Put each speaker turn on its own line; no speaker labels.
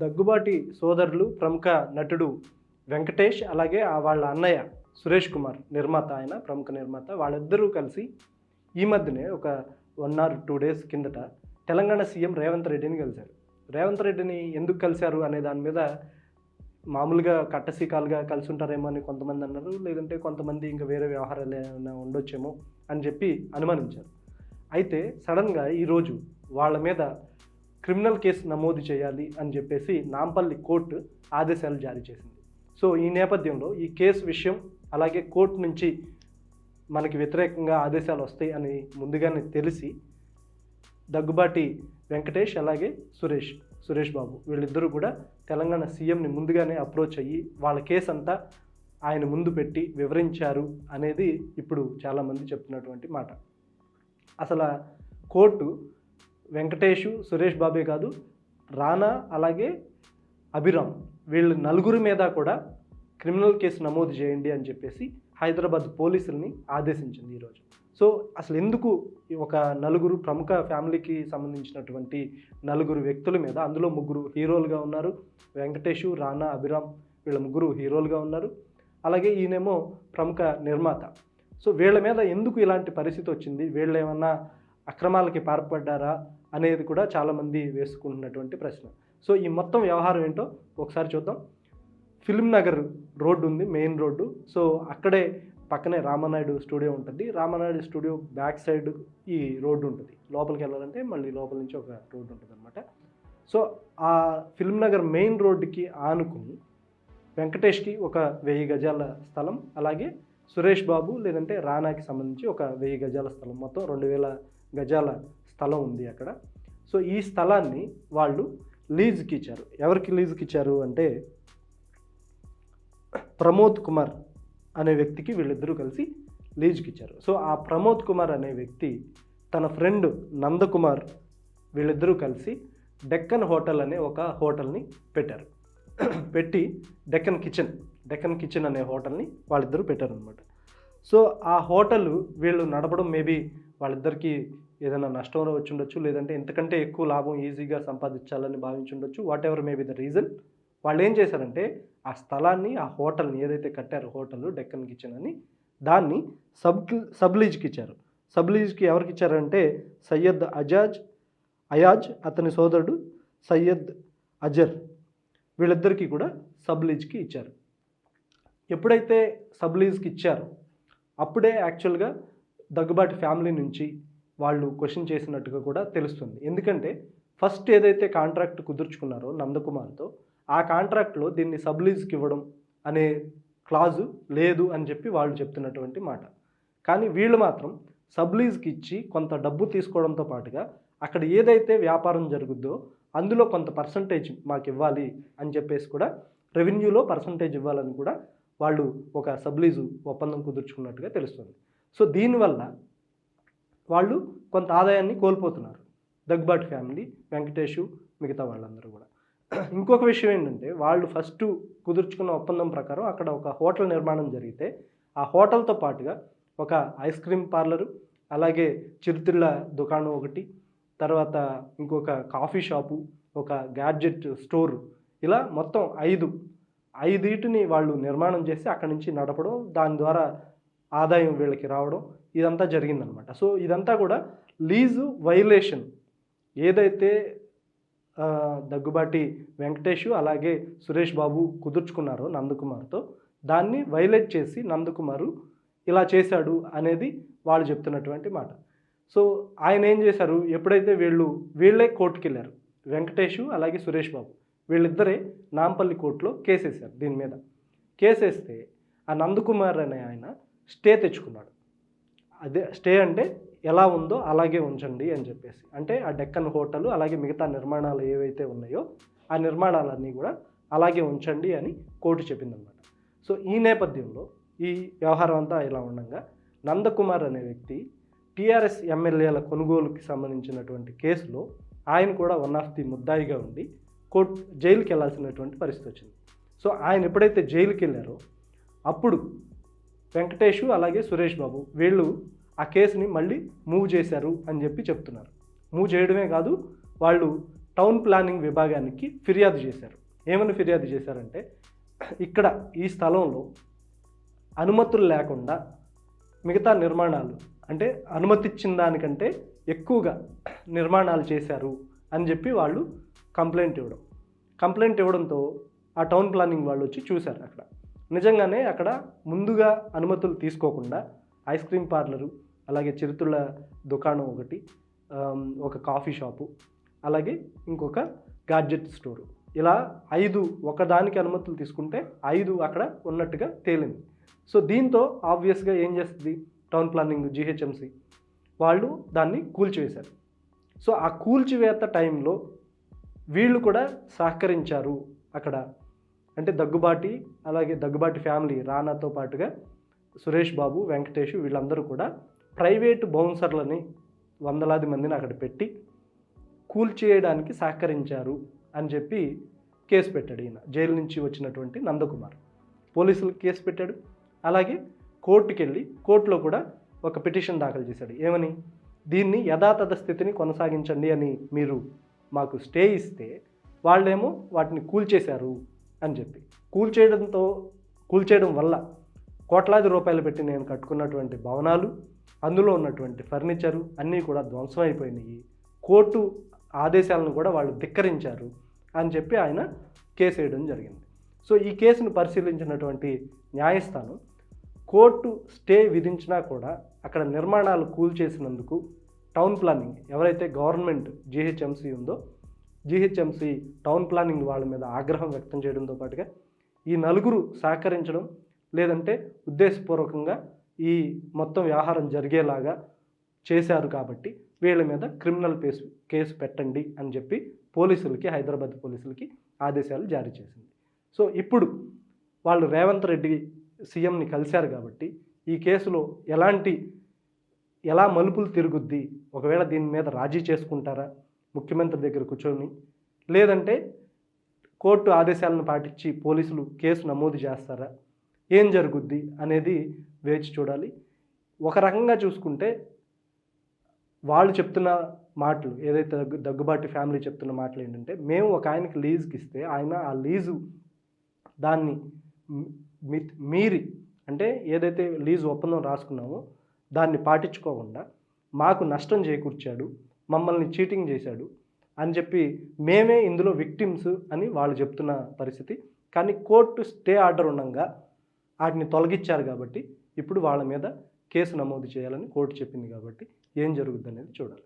దగ్గుబాటి సోదరులు ప్రముఖ నటుడు వెంకటేష్, అలాగే వాళ్ళ అన్నయ్య సురేష్ కుమార్, నిర్మాత, ఆయన ప్రముఖ నిర్మాత, వాళ్ళిద్దరూ కలిసి ఈ మధ్యనే ఒక 1 or 2 days కిందట తెలంగాణ సీఎం రేవంత్ రెడ్డిని కలిశారు. రేవంత్ రెడ్డిని ఎందుకు కలిశారు అనే దాని మీద మామూలుగా కట్టసీకాలుగా కలిసి ఉంటారేమో అని కొంతమంది అన్నారు, లేదంటే కొంతమంది ఇంకా వేరే వ్యవహారాలు ఏమైనా ఉండొచ్చేమో అని చెప్పి అనుమానించారు. అయితే సడన్గా ఈరోజు వాళ్ళ మీద క్రిమినల్ కేసు నమోదు చేయాలి అని చెప్పేసి నాంపల్లి కోర్టు ఆదేశాలు జారీ చేసింది. సో ఈ నేపథ్యంలో ఈ కేసు విషయం, అలాగే కోర్టు నుంచి మనకి వ్యతిరేకంగా ఆదేశాలు వస్తాయి అని ముందుగానే తెలిసి దగ్గుబాటి వెంకటేష్ అలాగే సురేష్ బాబు వీళ్ళిద్దరూ కూడా తెలంగాణ సీఎంని ముందుగానే అప్రోచ్ అయ్యి వాళ్ళ కేసు అంతా ఆయన ముందు పెట్టి వివరించారు అనేది ఇప్పుడు చాలామంది చెప్తున్నటువంటి మాట. అసలు కోర్టు వెంకటేష్, సురేష్ బాబే కాదు, రానా అలాగే అభిరామ్ వీళ్ళు నలుగురి మీద కూడా క్రిమినల్ కేసు నమోదు చేయండి అని చెప్పేసి హైదరాబాద్ పోలీసుల్ని ఆదేశించింది ఈరోజు. సో అసలు ఎందుకు ఒక నలుగురు ప్రముఖ ఫ్యామిలీకి సంబంధించినటువంటి నలుగురు వ్యక్తుల మీద, అందులో ముగ్గురు హీరోలుగా ఉన్నారు, వెంకటేష్, రానా, అభిరామ్ వీళ్ళ ముగ్గురు హీరోలుగా ఉన్నారు, అలాగే ఈయనేమో ప్రముఖ నిర్మాత. సో వీళ్ళ మీద ఎందుకు ఇలాంటి పరిస్థితి వచ్చింది, వీళ్ళు ఏమన్నా అక్రమాలకి పాల్పడ్డారా అనేది కూడా చాలామంది వేసుకుంటున్నటువంటి ప్రశ్న. సో ఈ మొత్తం వ్యవహారం ఏంటో ఒకసారి చూద్దాం. ఫిల్మ్ నగర్ రోడ్డు ఉంది, మెయిన్ రోడ్డు. సో అక్కడే పక్కనే రామానాయుడు స్టూడియో ఉంటుంది. రామానాయుడు స్టూడియో బ్యాక్ సైడ్ ఈ రోడ్డు ఉంటుంది. లోపలికి వెళ్ళాలంటే మళ్ళీ లోపల నుంచి ఒక రోడ్డు ఉంటుంది అనమాట. సో ఆ ఫిల్మ్ నగర్ మెయిన్ రోడ్డుకి ఆనుకుని వెంకటేష్కి ఒక 1000 గజాల స్థలం, అలాగే సురేష్ బాబు లేదంటే రానాకి సంబంధించి ఒక 1000 గజాల స్థలం, మొత్తం 2000 గజాల స్థలం ఉంది అక్కడ. సో ఈ స్థలాన్ని వాళ్ళు లీజుకి ఇచ్చారు. ఎవరికి లీజుకి ఇచ్చారు అంటే ప్రమోద్ కుమార్ అనే వ్యక్తికి వీళ్ళిద్దరూ కలిసి లీజుకి ఇచ్చారు. సో ఆ ప్రమోద్ కుమార్ అనే వ్యక్తి తన ఫ్రెండ్ నందకుమార్ వీళ్ళిద్దరూ కలిసి డెక్కన్ హోటల్ అనే ఒక హోటల్ని పెట్టారు. పెట్టి డెక్కన్ కిచెన్ అనే హోటల్ని వాళ్ళిద్దరూ పెట్టారనమాట. సో ఆ హోటల్ వీళ్ళు నడపడం మేబీ వాళ్ళిద్దరికీ ఏదైనా నష్టం వచ్చి ఉండొచ్చు, లేదంటే ఇంతకంటే ఎక్కువ లాభం ఈజీగా సంపాదించాలని భావించి ఉండొచ్చు. What ever maybe the reason. వాళ్ళు ఏం చేశారంటే ఆ స్థలాన్ని, ఆ హోటల్ని ఏదైతే కట్టారో హోటల్ డెక్కన్ కిచెన్ అని, దాన్ని సబ్లీజ్కి ఇచ్చారు. సబ్లీజ్కి ఎవరికి ఇచ్చారంటే సయ్యద్ అయాజ్, అతని సోదరుడు సయ్యద్ అజర్, వీళ్ళిద్దరికీ కూడా సబ్లీజ్కి ఇచ్చారు. ఎప్పుడైతే సబ్లీజ్కి ఇచ్చారో అప్పుడే యాక్చువల్గా దగ్గుబాటి ఫ్యామిలీ నుంచి వాళ్ళు క్వశ్చన్ చేసినట్టుగా కూడా తెలుస్తుంది. ఎందుకంటే ఫస్ట్ ఏదైతే కాంట్రాక్ట్ కుదుర్చుకున్నారో నందకుమార్తో, ఆ కాంట్రాక్ట్లో దీన్ని సబ్లీజ్కి ఇవ్వడం అనే క్లాజు లేదు అని చెప్పి వాళ్ళు చెప్తున్నటువంటి మాట. కానీ వీళ్ళు మాత్రం సబ్లీజ్కి ఇచ్చి కొంత డబ్బు తీసుకోవడంతో పాటుగా అక్కడ ఏదైతే వ్యాపారం జరుగుద్దో అందులో కొంత పర్సంటేజ్ మాకు ఇవ్వాలి అని చెప్పేసి కూడా, రెవెన్యూలో పర్సంటేజ్ ఇవ్వాలని కూడా వాళ్ళు ఒక సబ్లీజు ఒప్పందం కుదుర్చుకున్నట్టుగా తెలుస్తుంది. సో దీనివల్ల వాళ్ళు కొంత ఆదాయాన్ని కోల్పోతున్నారు, దగ్గుబాటి ఫ్యామిలీ, వెంకటేష్, మిగతా వాళ్ళందరూ కూడా. ఇంకొక విషయం ఏంటంటే వాళ్ళు ఫస్ట్ కుదుర్చుకున్న ఒప్పందం ప్రకారం అక్కడ ఒక హోటల్ నిర్మాణం జరిగితే ఆ హోటల్తో పాటుగా ఒక ఐస్ క్రీమ్ పార్లరు, అలాగే చిరుతిళ్ళ దుకాణం ఒకటి, తర్వాత ఇంకొక కాఫీ షాపు, ఒక గ్యాడ్జెట్ స్టోరు, ఇలా మొత్తం 5 వాళ్ళు నిర్మాణం చేసి అక్కడి నుంచి నడపడం, దాని ద్వారా ఆదాయం వీళ్ళకి రావడం, ఇదంతా జరిగిందనమాట. సో ఇదంతా కూడా లీజు వైలేషన్. ఏదైతే దగ్గుబాటి వెంకటేష్ అలాగే సురేష్ బాబు కుదుర్చుకున్నారో నందకుమార్తో, దాన్ని వైలేట్ చేసి నందకుమారు ఇలా చేశాడు అనేది వాళ్ళు చెప్తున్నటువంటి మాట. సో ఆయన ఏం చేశారు, ఎప్పుడైతే వీళ్ళే కోర్టుకి వెళ్ళారు, వెంకటేష్ అలాగే సురేష్ బాబు వీళ్ళిద్దరే నాంపల్లి కోర్టులో కేసేశారు. దీని మీద కేసేస్తే ఆ నందకుమార్ అనే ఆయన స్టే తెచ్చుకున్నాడు. అదే స్టే అంటే ఎలా ఉందో అలాగే ఉంచండి అని చెప్పేసి, అంటే ఆ డెక్కన్ హోటల్ అలాగే మిగతా నిర్మాణాలు ఏవైతే ఉన్నాయో ఆ నిర్మాణాలన్నీ కూడా అలాగే ఉంచండి అని కోర్టు చెప్పిందనమాట. సో ఈ నేపథ్యంలో ఈ వ్యవహారం అంతా ఇలా ఉండగా నందకుమార్ అనే వ్యక్తి టీఆర్ఎస్ ఎమ్మెల్యేల కొనుగోలుకి సంబంధించినటువంటి కేసులో ఆయన కూడా వన్ ఆఫ్ ది ముద్దాయిగా ఉండి జైలుకి వెళ్ళాల్సినటువంటి పరిస్థితి వచ్చింది. సో ఆయన ఎప్పుడైతే జైలుకి వెళ్ళారో అప్పుడు వెంకటేష్ అలాగే సురేష్ బాబు వీళ్ళు ఆ కేసుని మళ్ళీ మూవ్ చేశారు అని చెప్పి చెప్తున్నారు. మూవ్ చేయడమే కాదు, వాళ్ళు టౌన్ ప్లానింగ్ విభాగానికి ఫిర్యాదు చేశారు. ఏమని ఫిర్యాదు చేశారంటే, ఇక్కడ ఈ స్థలంలో అనుమతులు లేకుండా మిగతా నిర్మాణాలు, అంటే అనుమతిచ్చిన దానికంటే ఎక్కువగా నిర్మాణాలు చేశారు అని చెప్పి వాళ్ళు కంప్లైంట్ ఇవ్వడంతో ఆ టౌన్ ప్లానింగ్ వాళ్ళు వచ్చి చూశారు. అక్కడ నిజంగానే అక్కడ ముందుగా అనుమతులు తీసుకోకుండా ఐస్ క్రీమ్ పార్లరు, అలాగే చిరుతుళ్ళ దుకాణం ఒకటి, ఒక కాఫీ షాపు, అలాగే ఇంకొక గాడ్జెట్ స్టోరు, ఇలా 5 ఒకదానికి అనుమతులు తీసుకుంటే 5 అక్కడ ఉన్నట్టుగా తేలింది. సో దీంతో ఆబ్వియస్గా ఏం చేస్తుంది టౌన్ ప్లానింగ్ జీహెచ్ఎంసీ వాళ్ళు దాన్ని కూల్చివేశారు. సో ఆ కూల్చివేత టైంలో వీళ్ళు కూడా సహకరించారు అక్కడ. అంటే దగ్గుబాటి, అలాగే దగ్గుబాటి ఫ్యామిలీ, రానాతో పాటుగా సురేష్ బాబు, వెంకటేష్, వీళ్ళందరూ కూడా ప్రైవేటు బౌన్సర్లని వందలాది మందిని అక్కడ పెట్టి కూల్చేయడానికి సహకరించారు అని చెప్పి కేసు పెట్టాడు ఈయన. జైలు నుంచి వచ్చినటువంటి నందకుమార్ పోలీసులకు కేసు పెట్టాడు. అలాగే కోర్టుకెళ్ళి కోర్టులో కూడా ఒక పిటిషన్ దాఖలు చేశాడు. ఏమని, దీన్ని యథాతథ స్థితిని కొనసాగించండి అని మీరు మాకు స్టే ఇస్తే వాళ్ళేమో వాటిని కూల్చేశారు అని చెప్పి, కూల్చేయడం వల్ల కోట్లాది రూపాయలు పెట్టి నేను కట్టుకున్నటువంటి భవనాలు, అందులో ఉన్నటువంటి ఫర్నిచరు అన్నీ కూడా ధ్వంసం అయిపోయినాయి, కోర్టు ఆదేశాలను కూడా వాళ్ళు ధిక్కరించారు అని చెప్పి ఆయన కేసు వేయడం జరిగింది. సో ఈ కేసును పరిశీలించినటువంటి న్యాయస్థానం కోర్టు స్టే విధించినా కూడా అక్కడ నిర్మాణాలు కూల్చేసినందుకు టౌన్ ప్లానింగ్ ఎవరైతే గవర్నమెంట్ జీహెచ్ఎంసీ ఉందో, జీహెచ్ఎంసీ టౌన్ ప్లానింగ్ వాళ్ళ మీద ఆగ్రహం వ్యక్తం చేయడంతో పాటుగా ఈ నలుగురు సహకరించడం, లేదంటే ఉద్దేశపూర్వకంగా ఈ మొత్తం వ్యవహారం జరిగేలాగా చేశారు కాబట్టి వీళ్ళ మీద క్రిమినల్ కేసు పెట్టండి అని చెప్పి పోలీసులకి, హైదరాబాద్ పోలీసులకి ఆదేశాలు జారీ చేసింది. సో ఇప్పుడు వాళ్ళు రేవంత్ రెడ్డి సీఎంని కలిశారు కాబట్టి ఈ కేసులో ఎలా మలుపులు తిరుగుద్ది, ఒకవేళ దీని మీద రాజీ చేసుకుంటారా ముఖ్యమంత్రి దగ్గర కూర్చొని, లేదంటే కోర్టు ఆదేశాలను పాటించి పోలీసులు కేసు నమోదు చేస్తారా, ఏం జరుగుద్ది అనేది వేచి చూడాలి. ఒక రకంగా చూసుకుంటే వాళ్ళు చెప్తున్న మాటలు, ఏదైతే దగ్గుబాటి ఫ్యామిలీ చెప్తున్న మాటలు ఏంటంటే, మేము ఒక ఆయనకి లీజుకి ఇస్తే ఆయన ఆ లీజు దాన్ని మీరి, అంటే ఏదైతే లీజు ఒప్పందం రాసుకున్నామో దాన్ని పాటించుకోకుండా మాకు నష్టం చేకూర్చాడు, మమ్మల్ని చీటింగ్ చేశాడు అని చెప్పి మేమే ఇందులో విక్టిమ్స్ అని వాళ్ళు చెప్తున్న పరిస్థితి. కానీ కోర్టు స్టే ఆర్డర్ ఉండగా వాటిని తొలగించారు కాబట్టి ఇప్పుడు వాళ్ళ మీద కేసు నమోదు చేయాలని కోర్టు చెప్పింది కాబట్టి ఏం జరుగుద్ది అనేది చూడాలి.